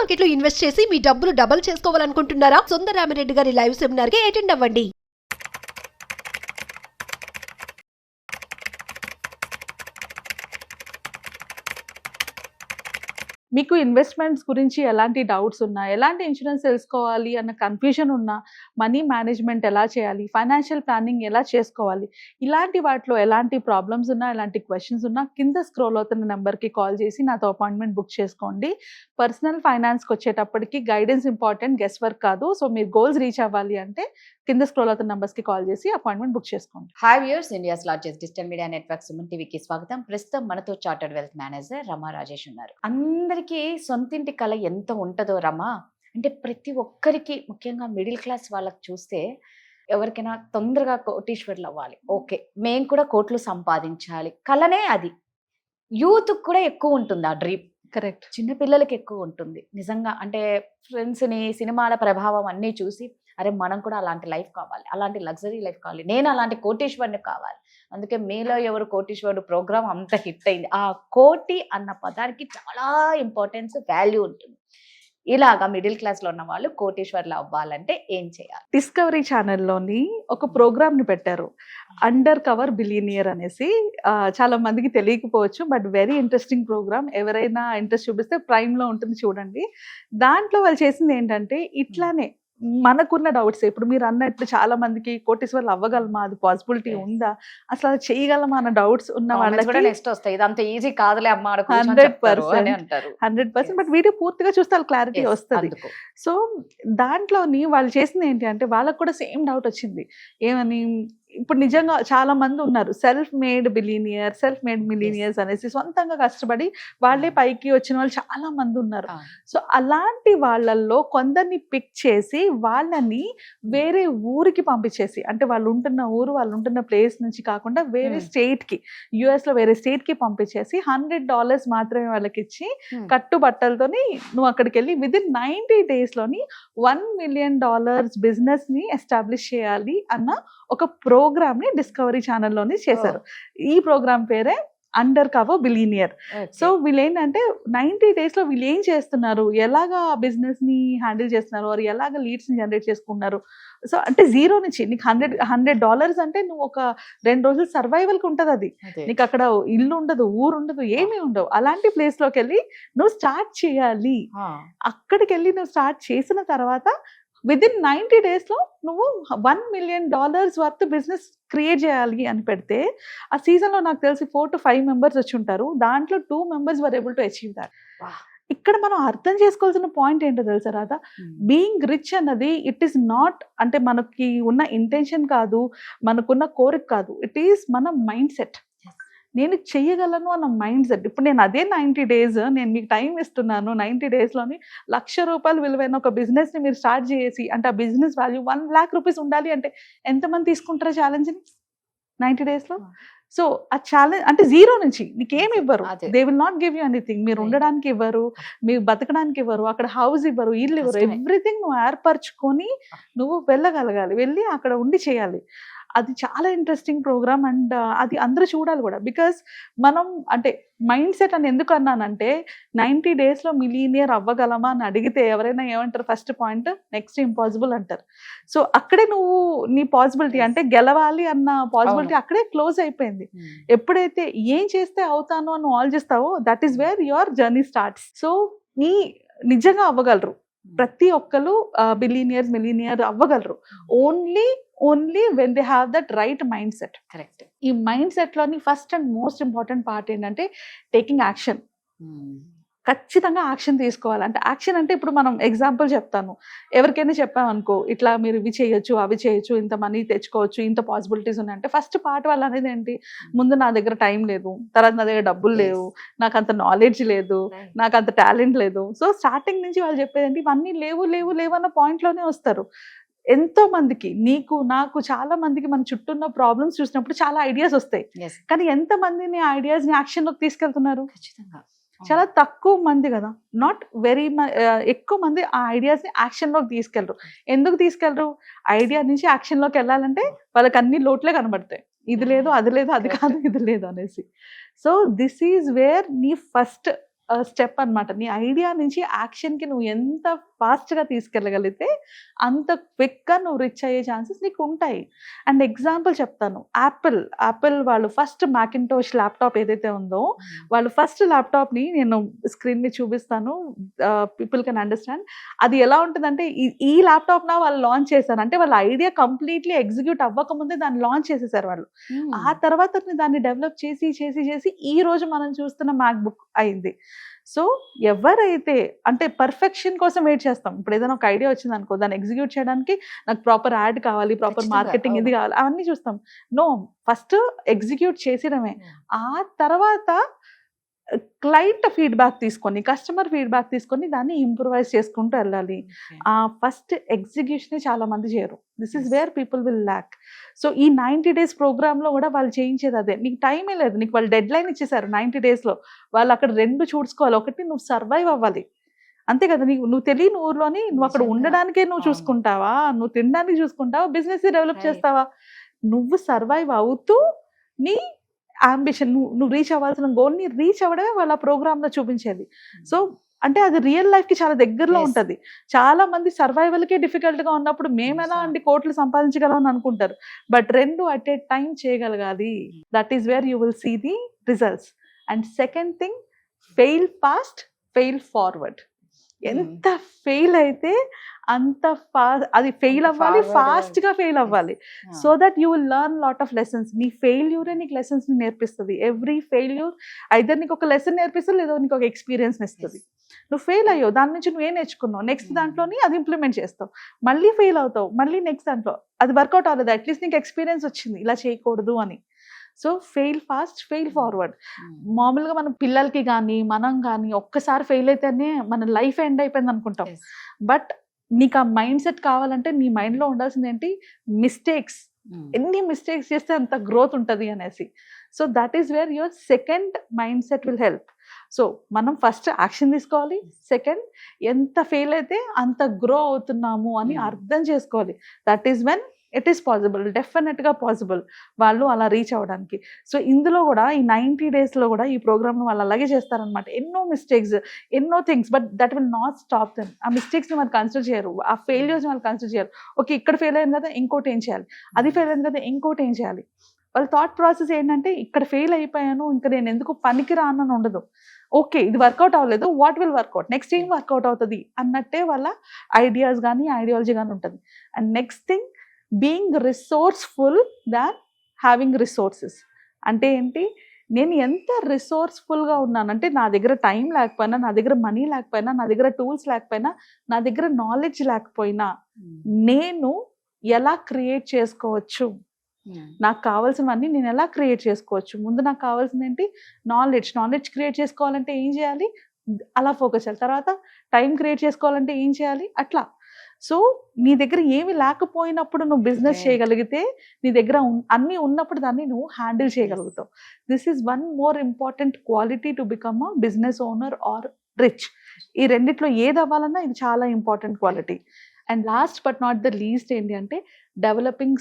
Market లో invest చేసి మీ డబ్బులు డబుల్ చేసుకోవాలనుకుంటున్నారా? సుందరరామిరెడ్డి గారి లైవ్ సెమినార్ కి అటెండ్ అవ్వండి. మీకు ఇన్వెస్ట్మెంట్స్ గురించి ఎలాంటి డౌట్స్ ఉన్నా, ఎలాంటి ఇన్సూరెన్స్ తెలుసుకోవాలి అన్న కన్ఫ్యూజన్ ఉన్నా, మనీ మేనేజ్మెంట్ ఎలా చేయాలి, ఫైనాన్షియల్ ప్లానింగ్ ఎలా చేసుకోవాలి, ఇలాంటి వాటిలో ఎలాంటి ప్రాబ్లమ్స్ ఉన్నా, ఎలాంటి క్వశ్చన్స్ ఉన్నా కింద స్క్రోల్ అవుతున్న నెంబర్కి కాల్ చేసి నాతో అపాయింట్మెంట్ బుక్ చేసుకోండి. పర్సనల్ ఫైనాన్స్కి వచ్చేటప్పటికి గైడెన్స్ ఇంపార్టెంట్, గెస్ వర్క్ కాదు. సో మీరు గోల్స్ రీచ్ అవ్వాలి అంటే కింద స్క్రోల్ అవుతున్న నెంబర్స్కి కాల్ చేసి అపాయింట్మెంట్ బుక్ చేసుకోండి. Hi viewers, India's largest digital media network Suman టీవీకి స్వాగతం. ప్రస్తుతం మనతో చార్టర్డ్ వెల్త్ మేనేజర్ రమా రాజేష్ ఉన్నారు. అందరికీ సొంతింటి కళ ఎంత ఉంటుందో రమా, అంటే ప్రతి ఒక్కరికి, ముఖ్యంగా మిడిల్ క్లాస్ వాళ్ళకి చూస్తే ఎవరికైనా తొందరగా కోటీశ్వర్లు అవ్వాలి, ఓకే మేము కూడా కోట్లు సంపాదించాలి, కళనే అది. యూత్ కూడా ఎక్కువ ఉంటుంది ఆ డ్రీమ్. కరెక్ట్. చిన్నపిల్లలకి ఎక్కువ ఉంటుంది నిజంగా. అంటే ఫ్రెండ్స్ని, సినిమాల ప్రభావం అన్నీ చూసి అరే మనం కూడా అలాంటి లైఫ్ కావాలి, అలాంటి లగ్జరీ లైఫ్ కావాలి, నేను అలాంటి కోటీశ్వరుని కావాలి. అందుకే మీలో ఎవరు కోటీశ్వరుడు ప్రోగ్రామ్ అంత హిట్ అయింది. ఆ కోటి అన్న పదానికి చాలా ఇంపార్టెన్స్, వాల్యూ ఉంటుంది. ఇలాగా మిడిల్ క్లాస్లో ఉన్న వాళ్ళు కోటీశ్వర్లు అవ్వాలంటే ఏం చేయాలి? డిస్కవరీ ఛానల్లోని ఒక ప్రోగ్రామ్ని పెట్టారు, అండర్ కవర్ బిలియనియర్ అనేసి. చాలా మందికి తెలియకపోవచ్చు, బట్ వెరీ ఇంట్రెస్టింగ్ ప్రోగ్రామ్. ఎవరైనా ఇంట్రెస్ట్ చూపిస్తే ప్రైమ్లో ఉంటుంది, చూడండి. దాంట్లో వాళ్ళు చేసింది ఏంటంటే ఇట్లానే మనకున్న డౌట్స్, ఇప్పుడు మీరు అన్నట్టు చాలా మందికి కోటీశ్వర్లు అవ్వగలమా, అది పాసిబిలిటీ ఉందా, అసలు అది చేయగలమా అన్న డౌట్స్ ఉన్న వాళ్ళకి నెక్స్ట్ వస్తాయి, ఇదంతా ఈజీ కాదులే అమ్మా 100%. బట్ వీడియో పూర్తిగా చూస్తే వాళ్ళ క్లారిటీ వస్తుంది. సో దాంట్లోని వాళ్ళు చేసింది ఏంటి అంటే వాళ్ళకు కూడా సేమ్ డౌట్ వచ్చింది. ఏమని, ఇప్పుడు నిజంగా చాలా మంది ఉన్నారు self made billionaire, self made millionaires అనేసి సొంతంగా కష్టపడి వాళ్ళే పైకి వచ్చిన వాళ్ళు చాలా మంది ఉన్నారు. సో అలాంటి వాళ్ళల్లో కొందరిని పిక్ చేసి వాళ్ళని వేరే ఊరికి పంపించేసి, అంటే వాళ్ళు ఉంటున్న ఊరు, వాళ్ళు ఉంటున్న ప్లేస్ నుంచి కాకుండా వేరే స్టేట్కి, యుఎస్లో వేరే స్టేట్కి పంపించేసి $100 మాత్రమే వాళ్ళకి ఇచ్చి కట్టుబట్టలతోని నువ్వు అక్కడికి వెళ్ళి విదిన్ 90 daysలోని $1 million బిజినెస్ని ఎస్టాబ్లిష్ చేయాలి అన్న ఒక ప్రోగ్రామ్ ని డిస్కవరీ ఛానల్లోని చేశారు. ఈ ప్రోగ్రామ్ పేరే అండర్ కవర్ బిలియనియర్. సో వీళ్ళు ఏంటంటే 90 daysలో వీళ్ళు ఏం చేస్తున్నారు, ఎలాగా బిజినెస్ ని హ్యాండిల్ చేస్తున్నారు, వారు ఎలాగ లీడ్స్ ని జనరేట్ చేసుకున్నారు. సో అంటే జీరో నుంచి నీకు $100 అంటే నువ్వు ఒక 2 రోజులు సర్వైవల్కి ఉంటుంది. అది నీకు అక్కడ ఇల్లు ఉండదు, ఊరు ఉండదు, ఏమీ ఉండవు. అలాంటి ప్లేస్ లోకి వెళ్ళి నువ్వు స్టార్ట్ చేయాలి. అక్కడికి వెళ్ళి నువ్వు స్టార్ట్ చేసిన తర్వాత విదిన్ 90 daysలో నువ్వు $1 million వర్త్ బిజినెస్ క్రియేట్ చేయాలి అని పెడితే, ఆ సీజన్లో నాకు తెలిసి 4 to 5 members వచ్చి ఉంటారు. దాంట్లో 2 members were able to achieve that. ఇక్కడ మనం అర్థం చేసుకోవాల్సిన పాయింట్ ఏంటో తెలుసా రాధా, బీయింగ్ రిచ్ అన్నది ఇట్ ఈస్ నాట్, అంటే మనకి ఉన్న ఇంటెన్షన్ కాదు, మనకున్న కోరిక కాదు, ఇట్ ఈస్ మన మైండ్ సెట్. నేను చెయ్యగలను అన్న మైండ్ సెట్. ఇప్పుడు నేను అదే 90 days నేను మీకు టైం ఇస్తున్నాను, 90 daysలోని ₹1,00,000 విలువైన ఒక బిజినెస్ని మీరు స్టార్ట్ చేసి, అంటే ఆ బిజినెస్ వాల్యూ ₹1 lakh ఉండాలి అంటే ఎంతమంది తీసుకుంటారు ఛాలెంజ్ని 90 daysలో? సో ఆ ఛాలెంజ్ అంటే జీరో నుంచి నీకేమి ఇవ్వరు, they will not give you anything. మీరు ఉండడానికి ఇవ్వరు, మీరు బతకడానికి ఇవ్వరు, అక్కడ హౌస్ ఇవ్వరు, ఇల్లు ఇవ్వరు, ఎవ్రీథింగ్ నువ్వు ఏర్పరచుకొని నువ్వు వెళ్ళగలగాలి, వెళ్ళి అక్కడ ఉండి చేయాలి. అది చాలా ఇంట్రెస్టింగ్ ప్రోగ్రామ్ అండ్ అది అందరూ చూడాలి కూడా. బికాస్ మనం అంటే మైండ్ సెట్ అని ఎందుకు అన్నానంటే 90 daysలో మిలియనియర్ అవ్వగలమా అని అడిగితే ఎవరైనా ఏమంటారు, ఫస్ట్ పాయింట్ నెక్స్ట్ ఇంపాసిబుల్ అంటారు. సో అక్కడే నువ్వు నీ పాసిబిలిటీ అంటే గెలవాలి అన్న పాసిబిలిటీ అక్కడే క్లోజ్ అయిపోయింది. ఎప్పుడైతే ఏం చేస్తే అవుతాను అని నువ్వు ఆలోచిస్తావో that is where your journey starts. So నీ నిజంగా అవ్వగలరు, ప్రతి ఒక్కరు బిలియనియర్ మిలియనియర్ అవ్వగలరు, only when they have that right mind set. Correct. ఈ మైండ్ సెట్లోని first and most important part ఏంటంటే టేకింగ్ యాక్షన్. ఖచ్చితంగా యాక్షన్ తీసుకోవాలి. అంటే యాక్షన్ అంటే ఇప్పుడు మనం ఎగ్జాంపుల్ చెప్తాను, ఎవరికైనా చెప్పామనుకో ఇట్లా మీరు ఇవి చేయొచ్చు, అవి చేయొచ్చు, ఇంత మనీ తెచ్చుకోవచ్చు, ఇంత పాసిబిలిటీస్ ఉన్నాయంటే ఫస్ట్ పార్ట్ వాళ్ళు అనేది ఏంటి, ముందు నా దగ్గర టైం లేదు, తర్వాత నా దగ్గర డబ్బులు లేవు, నాకు అంత నాలెడ్జ్ లేదు, నాకు అంత టాలెంట్ లేదు. సో స్టార్టింగ్ నుంచి వాళ్ళు చెప్పేది ఏంటి, ఇవన్నీ లేవు అన్న పాయింట్లోనే వస్తారు. ఎంతో మందికి, నీకు నాకు చాలా మందికి మన చుట్టూ ఉన్న ప్రాబ్లమ్స్ చూసినప్పుడు చాలా ఐడియాస్ వస్తాయి, కానీ ఎంత మందిని ఐడియాస్ని యాక్షన్లోకి తీసుకెళ్తున్నారు? ఖచ్చితంగా చాలా తక్కువ మంది కదా, నాట్ వెరీ ఎక్కువ మంది ఆ ఐడియాస్ని యాక్షన్లోకి తీసుకెళ్ళరు. ఎందుకు తీసుకెళ్ళరు? ఐడియా నుంచి యాక్షన్లోకి వెళ్ళాలంటే వాళ్ళకి అన్ని లోట్లే కనబడతాయి, ఇది లేదు, అది లేదు, అది కాదు, ఇది లేదు అనేసి. సో దిస్ ఈజ్ వేర్ నీ ఫస్ట్ స్టెప్ అన్నమాట. నీ ఐడియా నుంచి యాక్షన్‌కి నువ్వు ఎంత ఫాస్ట్‌గా తీసుకెళ్ళగలిగితే అంత క్విక్‌గా నువ్వు రిచ్ అయ్యే ఛాన్సెస్ నీకు ఉంటాయి. అండ్ ఎగ్జాంపుల్ చెప్తాను. యాపిల్ వాళ్ళు ఫస్ట్ మ్యాకింటోష్ ల్యాప్‌టాప్ ఏదైతే ఉందో, వాళ్ళు ఫస్ట్ ల్యాప్‌టాప్‌ని నేను స్క్రీన్ మీద చూపిస్తాను. People can understand. అది ఎలా ఉంటదంటే ఈ ల్యాప్‌టాప్‌న వాళ్ళు లాంచ్ చేశారు. అంటే వాళ్ళ ఐడియా కంప్లీట్‌లీ ఎగ్జిక్యూట్ అవ్వకముందే దాన్ని లాంచ్ చేసేసారు వాళ్ళు. ఆ తర్వాత దాన్ని డెవలప్ చేసి ఈ రోజు మనం చూస్తున్న మ్యాక్‌బుక్ అయింది. సో ఎవరైతే అంటే పర్ఫెక్షన్ కోసం వెయిట్ చేస్తాం. ఇప్పుడు ఏదైనా ఒక ఐడియా వచ్చిందనుకో, దాన్ని ఎగ్జిక్యూట్ చేయడానికి నాకు ప్రాపర్ యాడ్ కావాలి, ప్రాపర్ ఖచ్చితంగా, మార్కెటింగ్ ఇది అవును. కావాలి, అవన్నీ చూస్తాం. నో, ఫస్ట్ ఎగ్జిక్యూట్ చేసేయడమే. ఆ తర్వాత క్లయింట్ ఫీడ్‌బ్యాక్ తీసుకొని, కస్టమర్ ఫీడ్‌బ్యాక్ తీసుకొని దాన్ని ఇంప్రూవైజ్ చేసుకుంటూ వెళ్ళాలి. ఆ ఫస్ట్ ఎగ్జిక్యూషనే చాలా మంది చేయరు. This is Yes. Where people will lakh. So ఈ 90 డేస్ ప్రోగ్రామ్‌లో కూడా వాళ్ళు చేయించేది అదే. నీకు టైమే లేదు. నీకు వాళ్ళు డెడ్‌లైన్ ఇచ్చేసారు 90 డేస్‌లో. వాళ్ళు అక్కడ 2 చూసుకోవాలి. ఒకటి నువ్వు సర్వైవ్ అవ్వాలి. అంతే కదా! నువ్వు తెలియని ఊర్లోని నువ్వు అక్కడ నిజంగా. ఉండడానికే నువ్వు అవును. చూసుకుంటావా? నువ్వు తినడానికి చూసుకుంటావా? Business develop Right. చేస్తావా? నువ్వు సర్వైవ్ అవుతూ నీ యాంబిషన్ నువ్వు రీచ్ అవ్వాల్సిన గోల్‌ని రీచ్ అవ్వడమే వాళ్ళ ప్రోగ్రామ్‌లో చూపించేది. సో అంటే అది రియల్ లైఫ్‌కి చాలా దగ్గరలో Yes. ఉంటది. చాలా మంది సర్వైవల్‌కే డిఫికల్ట్‌గా ఉన్నప్పుడు మేమెలా అండి కోట్లు సంపాదించగలం అని అనుకుంటారు. బట్ 2 అట్ ఎ టైమ్ చేయగలగాలి. That is where you will see the results. And second thing, fail fast, fail forward. ఎంత ఫెయిల్ అయితే అంత అది ఫెయిల్ అంత అవ్వాలి, forward ఫాస్ట్‌గా ఫెయిల్ అవ్వాలి. Ah. So that you will learn lot of lessons. నీ ఫెయిల్యూరే నీకు లెసన్స్‌ని నేర్పిస్తది. ఎవ్రీ ఫెయిల్యూర్ ఐదర్ నీకు ఒక లెసన్ నేర్పిస్తది, లేదా నీకు ఒక ఎక్స్‌పీరియన్స్‌ని ఇస్తది. నువ్వు ఫెయిల్ అయ్యావు, దాని నుంచి నువ్వేం నేర్చుకున్నావు, నెక్స్ట్ దాంట్లోని అది ఇంప్లిమెంట్ చేస్తావు. మళ్ళీ ఫెయిల్ అవుతావు, మళ్ళీ నెక్స్ట్ దాంట్లో అది వర్కౌట్ అవ్వలేదు, అట్లీస్ట్ నీకు ఎక్స్‌పీరియన్స్ వచ్చింది ఇలా చేయకూడదు అని. So fail fast, fail forward. మామూలుగా మనం పిల్లలకి కానీ మనం కానీ ఒక్కసారి ఫెయిల్ అయితేనే మన లైఫ్ ఎండ్ అయిపోయింది అనుకుంటాం. Yes. బట్ నీకు ఆ మైండ్ సెట్ కావాలంటే నీ మైండ్లో ఉండాల్సింది ఏంటి, మిస్టేక్స్. ఎన్ని మిస్టేక్స్ చేస్తే అంత గ్రోత్ ఉంటుంది అనేసి. So that is where your second mind set will help. So మనం ఫస్ట్ యాక్షన్ తీసుకోవాలి. సెకండ్, ఎంత ఫెయిల్ అయితే అంత గ్రో అవుతున్నాము అని అర్థం చేసుకోవాలి. That is when it is possible, డెఫినెట్గా పాసిబుల్ వాళ్ళు అలా రీచ్ అవ్వడానికి. సో ఇందులో కూడా ఈ 90 డేస్లో కూడా ఈ ప్రోగ్రామ్ను వాళ్ళు అలాగే చేస్తారనమాట. ఎన్నో మిస్టేక్స్, ఎన్నో things, but that will not stop them. ఆ మిస్టేక్స్ని వాళ్ళు కన్సిడర్ చేయరు, ఆ ఫెయిల్యూర్స్ని వాళ్ళు కన్సిడర్ చేయరు. ఓకే, ఇక్కడ ఫెయిల్ అయింది కదా, ఇంకోటి ఏం చేయాలి, అది ఫెయిల్ అయింది కదా, ఇంకోటి ఏం చేయాలి. వాళ్ళ థాట్ ప్రాసెస్ ఏంటంటే ఇక్కడ ఫెయిల్ అయిపోయాను, ఇంకా నేను ఎందుకు పనికి రానని ఉండదు. ఓకే, ఇది వర్కౌట్ అవ్వలేదు, వాట్ విల్ వర్కౌట్, నెక్స్ట్ ఏం వర్కౌట్ అవుతుంది అన్నట్టే వాళ్ళ ఐడియాస్ కానీ ఐడియాలజీ కానీ ఉంటుంది. And next thing, being resourceful than having resources. అంటే ఏంటి, నేను ఎంత రిసోర్స్ఫుల్గా ఉన్నానంటే నా దగ్గర టైం లేకపోయినా, నా దగ్గర మనీ లేకపోయినా, నా దగ్గర టూల్స్ లేకపోయినా, నా దగ్గర నాలెడ్జ్ లేకపోయినా నేను ఎలా క్రియేట్ చేసుకోవచ్చు, నాకు కావాల్సినవన్నీ నేను ఎలా క్రియేట్ చేసుకోవచ్చు. ముందు నాకు కావాల్సింది ఏంటి, నాలెడ్జ్ క్రియేట్ చేసుకోవాలంటే ఏం చేయాలి, అలా ఫోకస్ చేయాలి. తర్వాత టైం క్రియేట్ చేసుకోవాలంటే ఏం చేయాలి, అట్లా. సో నీ దగ్గర ఏమి లేకపోయినప్పుడు నువ్వు బిజినెస్ చేయగలిగితే, నీ దగ్గర అన్నీ ఉన్నప్పుడు దాన్ని నువ్వు హ్యాండిల్ చేయగలుగుతావు. This is one more important quality to become a business owner or rich. ఈ రెండిట్లో ఏది అవ్వాలన్నా ఇది చాలా important quality. And last but not the least ఏంటి అంటే డెవలపింగ్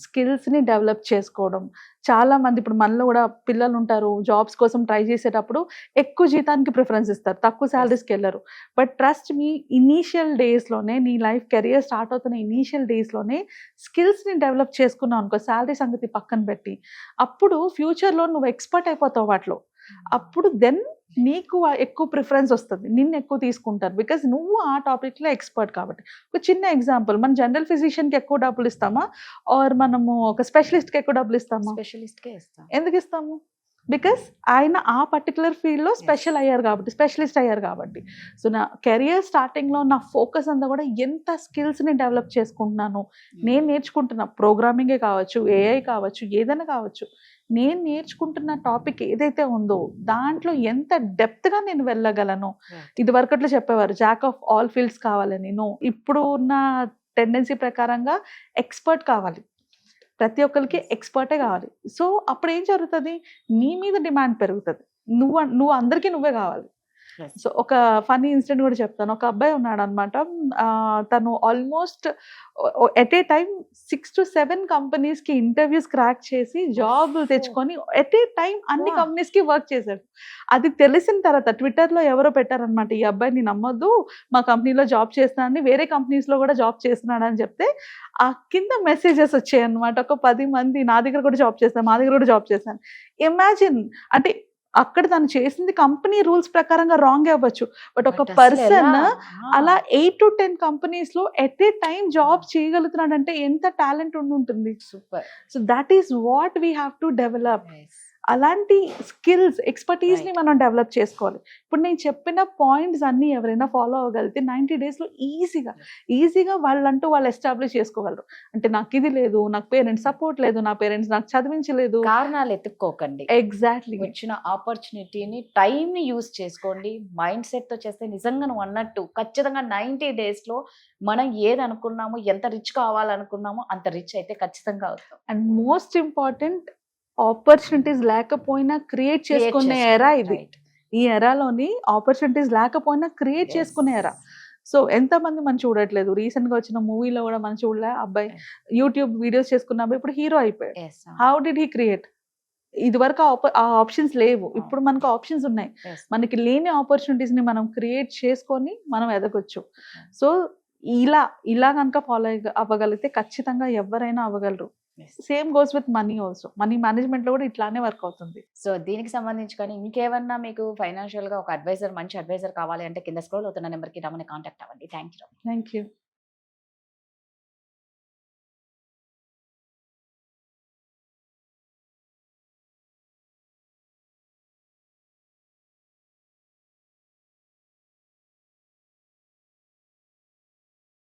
స్కిల్స్ని డెవలప్ చేసుకోవడం. చాలా మంది ఇప్పుడు మనలో కూడా పిల్లలు ఉంటారు, జాబ్స్ కోసం ట్రై చేసేటప్పుడు ఎక్కువ జీతానికి ప్రిఫరెన్స్ ఇస్తారు, తక్కువ శాలరీస్కి వెళ్ళరు. బట్ ట్రస్ట్ మీ, ఇనీషియల్ డేస్లోనే నీ లైఫ్ కెరియర్ స్టార్ట్ అవుతున్న ఇనీషియల్ డేస్లోనే స్కిల్స్ని డెవలప్ చేసుకున్నావు అనుకో, శాలరీ సంగతి పక్కన పెట్టి, అప్పుడు ఫ్యూచర్లో నువ్వు ఎక్స్పర్ట్ అయిపోతావు వాటిలో. అప్పుడు దెన్ నీకు ఎక్కువ ప్రిఫరెన్స్ వస్తుంది, నిన్ను ఎక్కువ తీసుకుంటారు, బికాజ్ నువ్వు ఆ టాపిక్లో ఎక్స్పర్ట్ కాబట్టి. ఒక చిన్న ఎగ్జాంపుల్, మన జనరల్ ఫిజిషియన్కి ఎక్కువ డబ్బులు ఇస్తామా, ఆర్ మనము ఒక స్పెషలిస్ట్కి ఎక్కువ డబ్బులు ఇస్తామా? స్పెషలిస్ట్కే ఇస్తాం. ఎందుకు ఇస్తాము? బికాస్ ఆయన ఆ పర్టికులర్ ఫీల్డ్లో స్పెషలిస్ట్ అయ్యారు కాబట్టి. సో నా కెరియర్ స్టార్టింగ్లో నా ఫోకస్ అంతా కూడా ఎంత స్కిల్స్ని డెవలప్ చేసుకుంటున్నాను, నేను నేర్చుకుంటున్నా, ప్రోగ్రామింగే కావచ్చు, ఏఐ కావచ్చు, ఏదైనా కావచ్చు, నేను నేర్చుకుంటున్న టాపిక్ ఏదైతే ఉందో దాంట్లో ఎంత డెప్త్గా నేను వెళ్ళగలను. ఇది వరకట్లో చెప్పేవారు జాక్ ఆఫ్ ఆల్ ఫీల్డ్స్ కావాలని. నో, ఇప్పుడు ఉన్న టెండెన్సీ ప్రకారంగా ఎక్స్పర్ట్ కావాలి, ప్రతి ఒక్కరికి ఎక్స్పర్టే కావాలి. సో అప్పుడు ఏం జరుగుతుంది, నీ మీద డిమాండ్ పెరుగుతుంది, నువ్వు అందరికీ నువ్వే కావాలి. Yes. సో ఒక ఫన్నీ ఇన్సిడెంట్ కూడా చెప్తాను. ఒక అబ్బాయి ఉన్నాడు అనమాట. తను almost at a time 6 to 7 companies కి ఇంటర్వ్యూస్ క్రాక్ చేసి జాబ్ తెచ్చుకొని ఎట్ ఏ టైం అన్ని Wow. కంపెనీస్ కి వర్క్ చేశాడు. అది తెలిసిన తర్వాత ట్విట్టర్ లో ఎవరో పెట్టారనమాట, ఈ అబ్బాయిని నమ్మొద్దు, మా కంపెనీలో జాబ్ చేస్తున్నాడని, వేరే కంపెనీస్ లో కూడా జాబ్ చేస్తున్నాడు అని చెప్తే ఆ కింద మెసేజెస్ వచ్చాయి అనమాట. ఒక 10 మంది నా దగ్గర కూడా జాబ్ చేస్తాను, మా దగ్గర కూడా జాబ్ చేశాను. ఇమాజిన్, అంటే అక్కడ తను చేసింది కంపెనీ రూల్స్ ప్రకారంగా రాంగ్ అవ్వచ్చు, బట్ ఒక But అసలు పర్సన్ ఎలా? అలా 8 to 10 కంపెనీస్ లో ఎట్ ఏ టైం జాబ్ చేయగలుగుతున్నాడంటే ఎంత టాలెంట్ ఉంటుంది. Super. So that is what we have to develop. అలాంటి స్కిల్స్, ఎక్స్పర్టీస్ ని Right. మనం డెవలప్ చేసుకోవాలి. ఇప్పుడు నేను చెప్పిన పాయింట్స్ అన్ని ఎవరైనా ఫాలో అవ్వగలిగితే 90 days లో ఈజీగా వాళ్ళంటూ వాళ్ళు ఎస్టాబ్లిష్ చేసుకోగలరు. అంటే నాకు ఇది లేదు, నాకు పేరెంట్స్ సపోర్ట్ లేదు, నా పేరెంట్స్ నాకు చదివించలేదు. కారణాలు ఎత్తుక్కోకండి. ఎగ్జాక్ట్లీ. వచ్చిన ఆపర్చునిటీని, టైం ని యూజ్ చేసుకోండి. మైండ్ సెట్ తో చేస్తే నిజంగా నువ్వు అన్నట్టు ఖచ్చితంగా 90 days లో మనం ఏది అనుకున్నామో, ఎంత రిచ్ కావాలనుకున్నామో అంత రిచ్ అయితే ఖచ్చితంగా అవుతాం. అండ్ మోస్ట్ ఇంపార్టెంట్, ఆపర్చునిటీస్ లేకపోయినా క్రియేట్ చేసుకునే ఎరా ఇది. ఈ ఎరాలోని ఆపర్చునిటీస్ లేకపోయినా క్రియేట్ చేసుకునే ఎరా. సో ఎంతమంది మనం చూడట్లేదు. రీసెంట్ గా వచ్చిన మూవీలో కూడా మనం చూడలే, అబ్బాయి యూట్యూబ్ వీడియోస్ చేసుకున్న అబ్బాయి ఇప్పుడు హీరో అయిపోయాడు. How did he create? ఇది వరకు ఆ ఆప్షన్స్ లేవు, ఇప్పుడు మనకు ఆప్షన్స్ ఉన్నాయి. మనకి లేని ఆపర్చునిటీస్ ని మనం క్రియేట్ చేసుకొని మనం ఎదగొచ్చు. సో ఇలా కనుక ఫాలో అవ్వగలిగితే ఖచ్చితంగా ఎవరైనా అవ్వగలరు. Same goes with money also. Money management లో కూడా ఇట్లానే వర్క్ అవుతుంది. సో దీనికి సంబంధించి కానీ ఇంకేమన్నా మీకు ఫైనాన్షియల్ గా ఒక అడ్వైజర్, మంచి అడ్వైజర్ కావాలి అంటే కింద స్క్రోల్ అవుతున్న నెంబర్ కి రమ్మని కాంటాక్ట్ అవ్వండి. Thank you. Thank you.